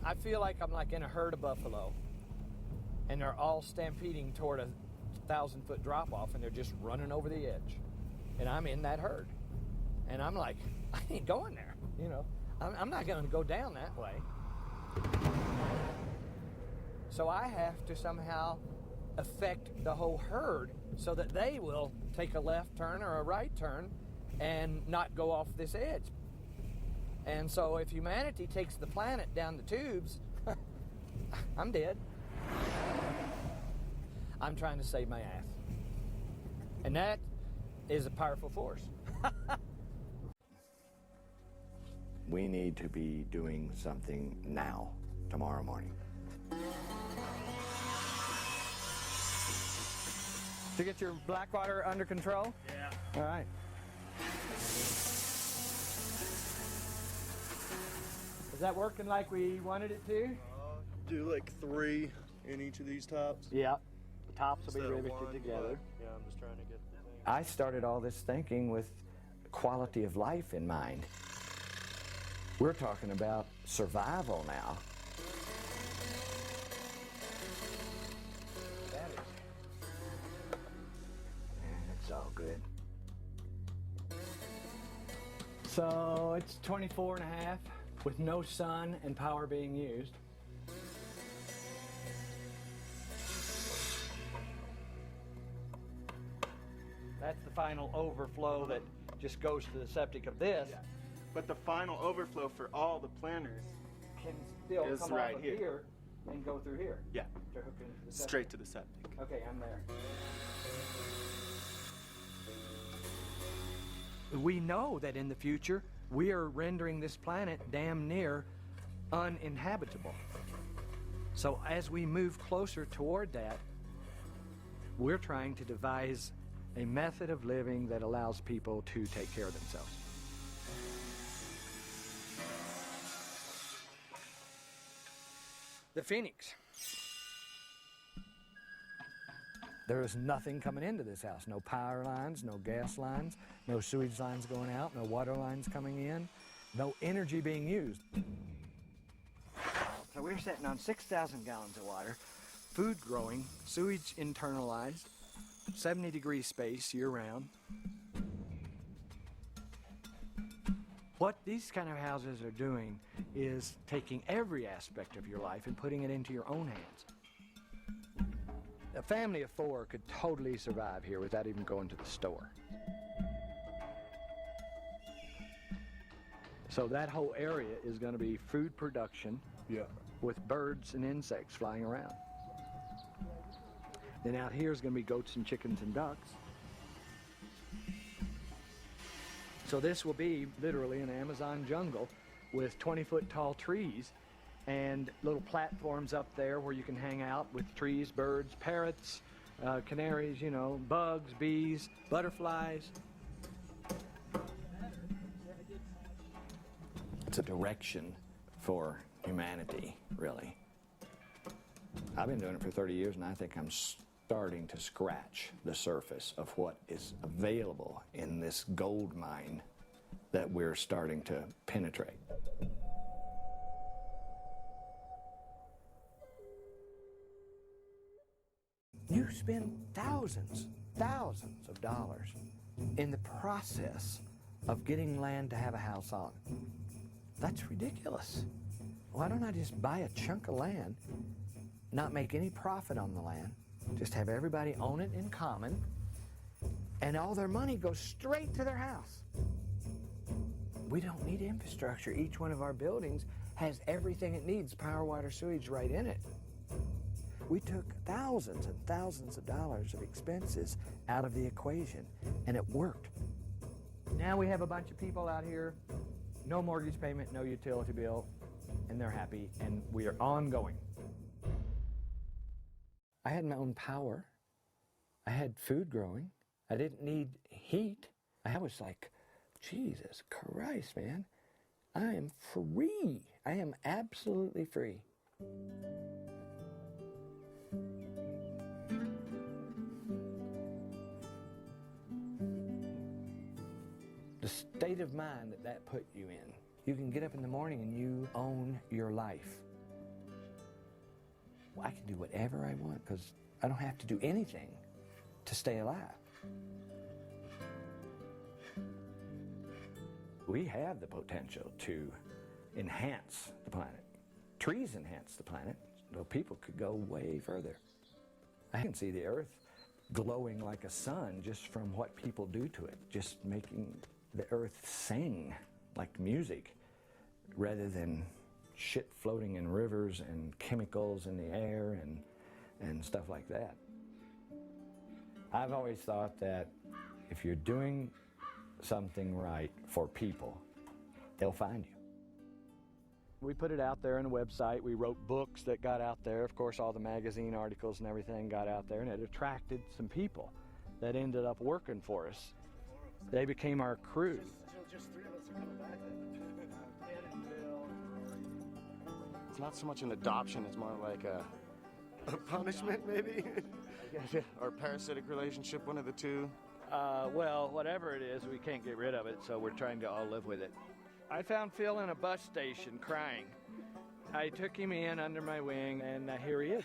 I feel like I'm like in a herd of buffalo, and they're all stampeding toward a 1,000-foot drop-off, and they're just running over the edge. And I'm in that herd. And I'm like, I ain't going there, you know. I'm not going to go down that way. So I have to somehow affect the whole herd so that they will take a left turn or a right turn and not go off this edge. And so if humanity takes the planet down the tubes, I'm dead. I'm trying to save my ass. And that is a powerful force. We need to be doing something now, tomorrow morning. To get your Blackwater under control? Yeah. All right. Is that working like we wanted it to? Do like 3 in each of these tops. Yeah. The tops will be Instead of riveted one, together. Yeah, I'm just trying to get the thing. I started all this thinking with quality of life in mind. We're talking about survival now. That is. It's all good. So it's 24 and a half with no sun and power being used. That's the final overflow that just goes to the septic of this. Yeah. But the final overflow for all the planters Can still is come right off of here. here and go through here. Yeah. To hook into the septic. Straight to the septic. Okay, I'm there. We know that in the future, we are rendering this planet damn near uninhabitable. So as we move closer toward that, we're trying to devise a method of living that allows people to take care of themselves. The Phoenix. There is nothing coming into this house. No power lines, no gas lines, no sewage lines going out, no water lines coming in, no energy being used. So we're sitting on 6,000 gallons of water, food growing, sewage internalized, 70-degree space year-round. What these kind of houses are doing is taking every aspect of your life and putting it into your own hands. A family of 4 could totally survive here without even going to the store. So that whole area is going to be food production, with birds and insects flying around. Then out here is going to be goats and chickens and ducks. So this will be literally an Amazon jungle with 20-foot tall trees and little platforms up there where you can hang out with trees, birds, parrots, canaries, you know, bugs, bees, butterflies. It's a direction for humanity, really. I've been doing it for 30 years, and I think I'm starting to scratch the surface of what is available in this gold mine that we're starting to penetrate. You spend thousands of dollars in the process of getting land to have a house on. That's ridiculous. Why don't I just buy a chunk of land, not make any profit on the land, just have everybody own it in common, and all their money goes straight to their house? We don't need infrastructure. Each one of our buildings has everything it needs, power, water, sewage right in it. We took thousands and thousands of dollars of expenses out of the equation, and it worked. Now we have a bunch of people out here, no mortgage payment, no utility bill, and they're happy, and we are ongoing. I had my own power. I had food growing. I didn't need heat. I was like, Jesus Christ, man. I am free. I am absolutely free. The state of mind that put you in. You can get up in the morning and you own your life. I can do whatever I want because I don't have to do anything to stay alive. We have the potential to enhance the planet. Trees enhance the planet, though people could go way further. I can see the Earth glowing like a sun just from what people do to it, just making the Earth sing like music rather than shit floating in rivers and chemicals in the air and stuff like that. I've always thought that if you're doing something right for people, they'll find you. We put it out there on the website. We wrote books that got out there. Of course, all the magazine articles and everything got out there, and it attracted some people that ended up working for us. They became our crew. Just 3 of us are coming back then. It's not so much an adoption, it's more like a punishment, maybe? Or parasitic relationship, one of the two. Well, whatever it is, we can't get rid of it, so we're trying to all live with it. I found Phil in a bus station crying. I took him in under my wing, and here he is.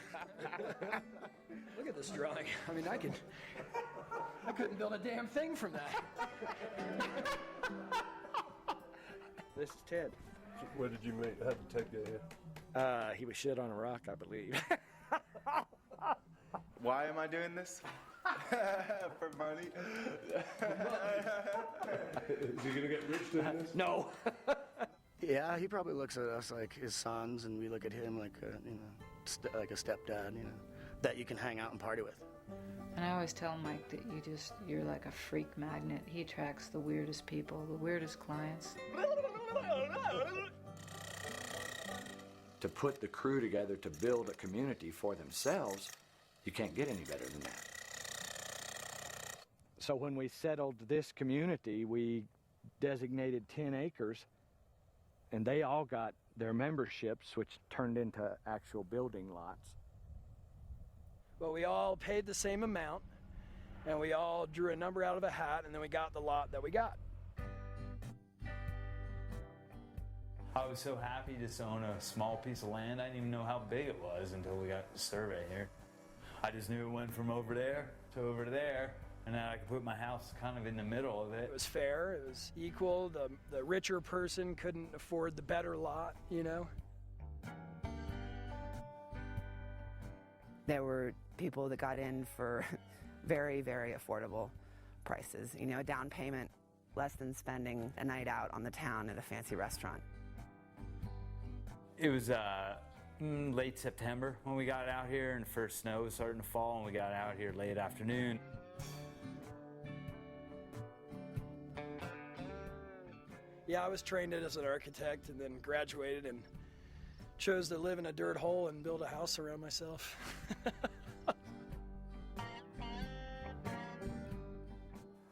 Look at this drawing. I mean, I couldn't build a damn thing from that. This is Ted. Where did you meet? How did Ted get here? He was shit on a rock, I believe. Why am I doing this? For money? Is he gonna get rich doing this? No. Yeah, he probably looks at us like his sons, and we look at him like like a stepdad, that you can hang out and party with. And I always tell Mike that you're like a freak magnet. He attracts the weirdest people, the weirdest clients. To put the crew together to build a community for themselves, you can't get any better than that. So when we settled this community, we designated 10 acres, and they all got their memberships, which turned into actual building lots. But we all paid the same amount, and we all drew a number out of a hat, and then we got the lot that we got. I was so happy to own a small piece of land. I didn't even know how big it was until we got the survey here. I just knew it went from over there to over there, and then I could put my house kind of in the middle of it. It was fair, it was equal. The richer person couldn't afford the better lot, There were people that got in for very, very affordable prices. A down payment less than spending a night out on the town at a fancy restaurant. It was late September when we got out here, and the first snow was starting to fall, and we got out here late afternoon. Yeah, I was trained as an architect and then graduated and chose to live in a dirt hole and build a house around myself.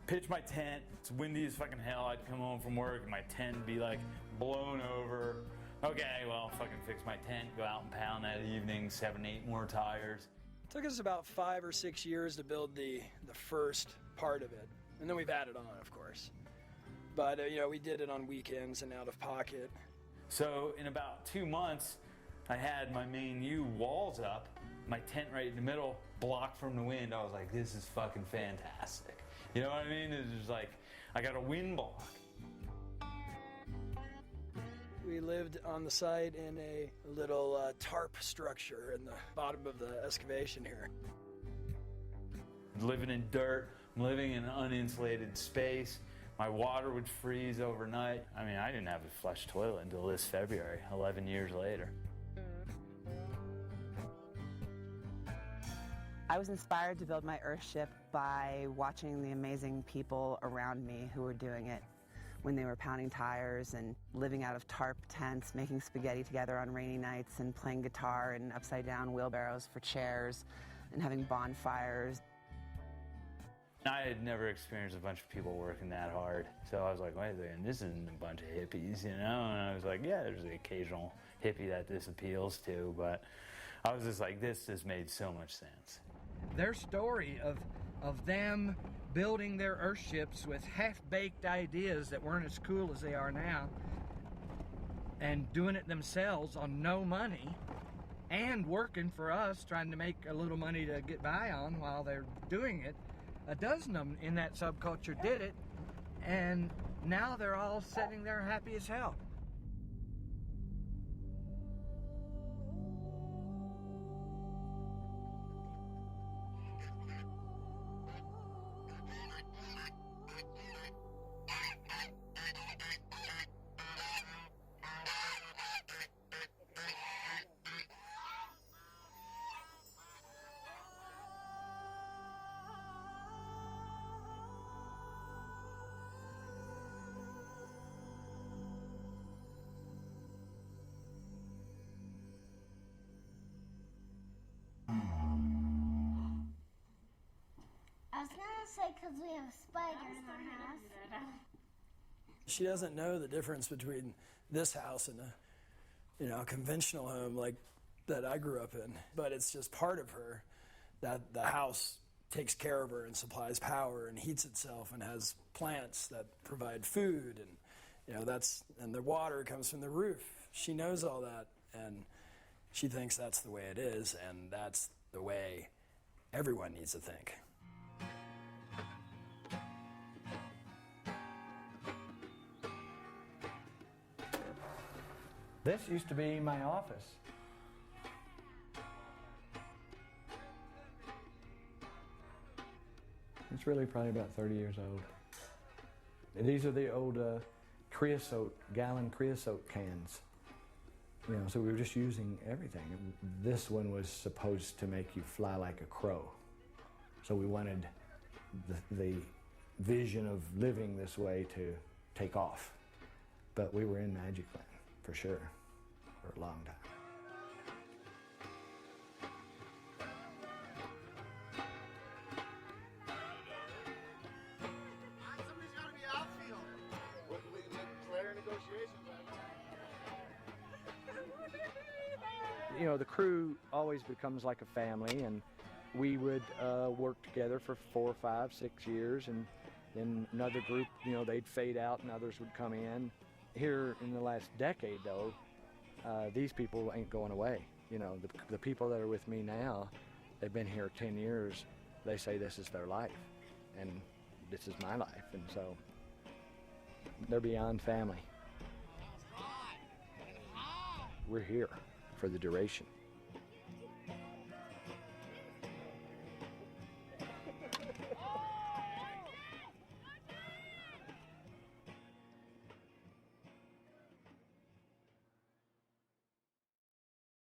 Pitch my tent. It's windy as fucking hell. I'd come home from work and my tent would be like blown over. Okay, well, fucking fix my tent, go out and pound that evening, 7, 8 more tires. It took us about 5 or 6 years to build the first part of it. And then we've added on, of course. But, we did it on weekends and out of pocket. So in about 2 months, I had my main U walls up, my tent right in the middle, blocked from the wind. I was like, this is fucking fantastic. You know what I mean? It's just like, I got a wind block. We lived on the site in a little tarp structure in the bottom of the excavation here. Living in dirt, I'm living in an uninsulated space. My water would freeze overnight. I mean, I didn't have a flush toilet until this February, 11 years later. I was inspired to build my Earthship by watching the amazing people around me who were doing it when they were pounding tires and living out of tarp tents, making spaghetti together on rainy nights and playing guitar in upside-down wheelbarrows for chairs and having bonfires. I had never experienced a bunch of people working that hard. So I was like, wait a second, this isn't a bunch of hippies, And I was like, yeah, there's the occasional hippie that this appeals to, but I was just like, this just made so much sense. Their story of them building their Earthships with half-baked ideas that weren't as cool as they are now and doing it themselves on no money and working for us, trying to make a little money to get by on while they're doing it. A dozen of them in that subculture did it, and now they're all sitting there happy as hell. I was gonna say because we have a spider in our house. She doesn't know the difference between this house and a conventional home like that I grew up in. But it's just part of her that the house takes care of her and supplies power and heats itself and has plants that provide food, and and the water comes from the roof. She knows all that, and she thinks that's the way it is, and that's the way everyone needs to think. This used to be my office. It's really probably about 30 years old. And these are the old gallon creosote cans. So we were just using everything. This one was supposed to make you fly like a crow. So we wanted the vision of living this way to take off. But we were in Magic Land, for sure, for a long time. Somebody's got to be outfield. We can make player negotiations. The crew always becomes like a family, and we would work together for 4, 5, 6 years, and then another group, they'd fade out and others would come in. Here in the last decade, though, these people ain't going away. The people that are with me now, they've been here 10 years. They say this is their life, and this is my life, and so they're beyond family. We're here for the duration.